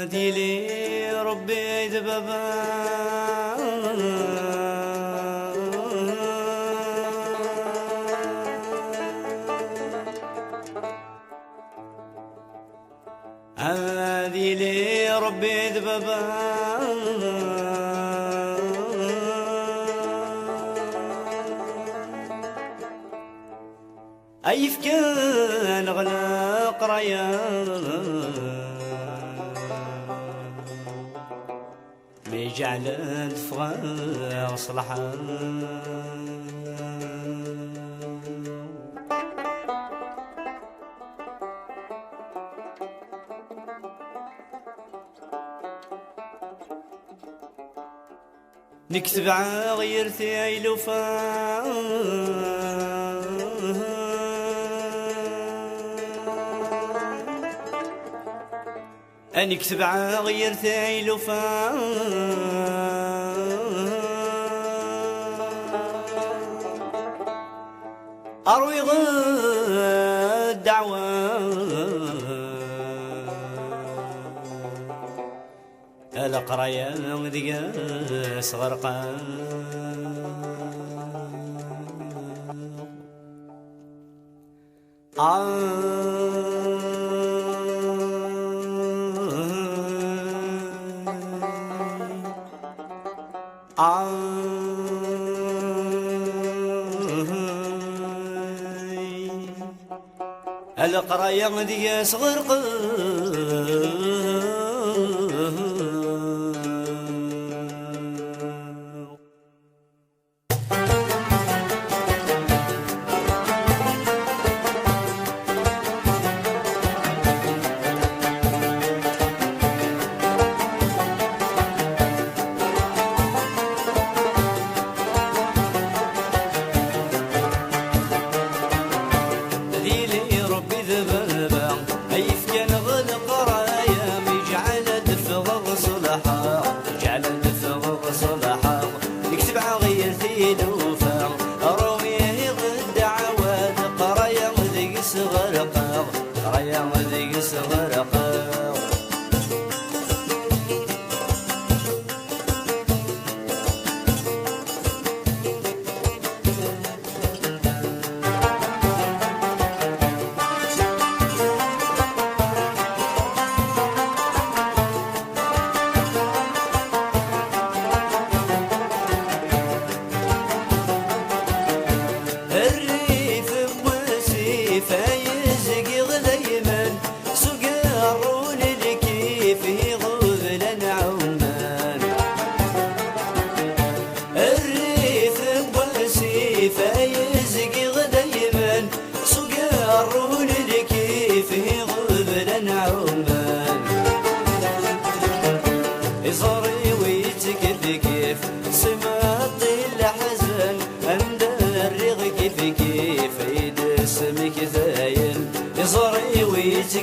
هادي لي ربي دبابا هادي لي ربي دبابا أيف كان غلق ريان جعل الفغاء صلحا نكتب عغيرتي عيلوفا نكتب عغيرتي عيلوفا أروي غد دعوة القرايا ذي صغرقا القرايا ذي صغرقا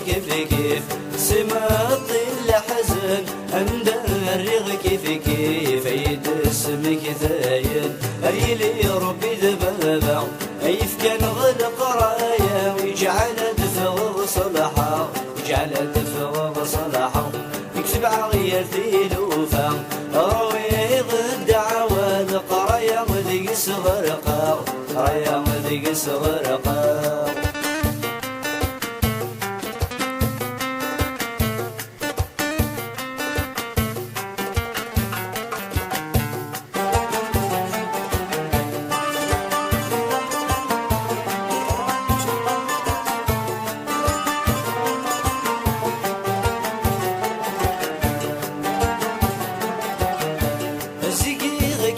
كيف كيف سماط الحزن اندرغ كيف كيف يدسم كثاين ايلي ربي ذبابا ايف كان غلق رايا ويجعل دفغ صلحا ويجعل دفغ صلحا يكتب عغيرتي لوفا روي غد عواد قرايا وذيق صغرقا رايا وذيق صغرقا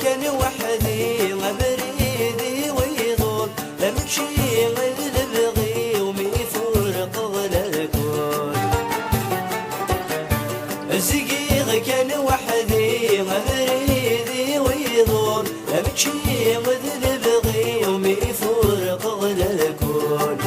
كان وحدي غبريدي ويضل امشي وشي وذل بغي ومي فرق غلا الكون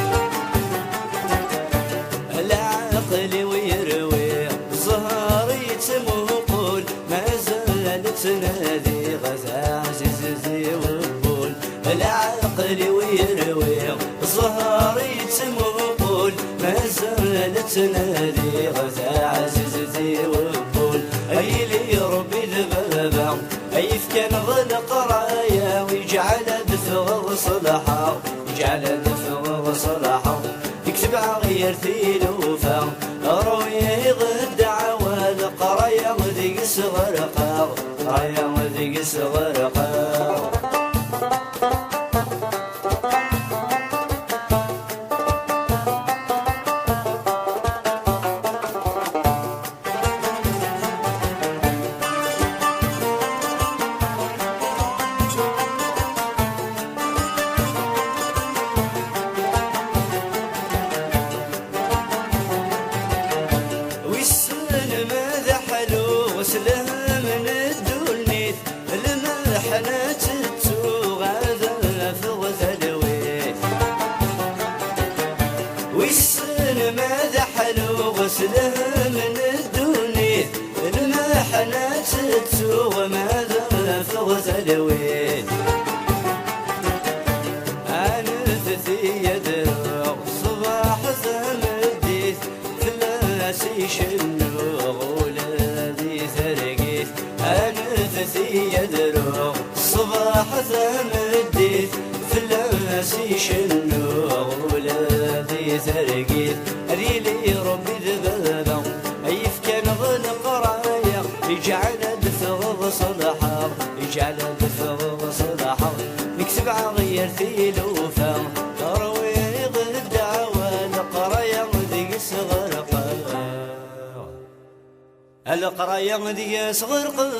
العقل ويروي الزهر يتمقول ما زالت تنادي غزا عزيزي وقول العقل ويروي الزهر يتمقول ما زالت تنادي غزا عزيزي وقول اي لي ربي ذبابا اي كان غلق رايا ويجعل دفغ صلحا يجعل دفغ صلحا يكتب عغير ثيلوفا رويه غد عوال قرايا ذيك صغرقا قرايا ذيك صغرقا وسلها من الدنيا المحنة تتوغ هذا فغث الويت والسن ماذا حلو غسلها من الدنيا المحنة تتوغ ماذا فغث الويت أنا ثثي يدرغ صباح ثمديث ثلاثي شنوغ يدرو صباح ثمديت ثلاسي شنو ولادي ثرقيت ريلي ربي ذبابا ايف كان غلق رايا يجعل دفغ صلحا يجعل دفغ صلحا نكتب عغير ثيلوفا تروي غد عوال قرايا ذي صغرقا القرايا ذي صغرقا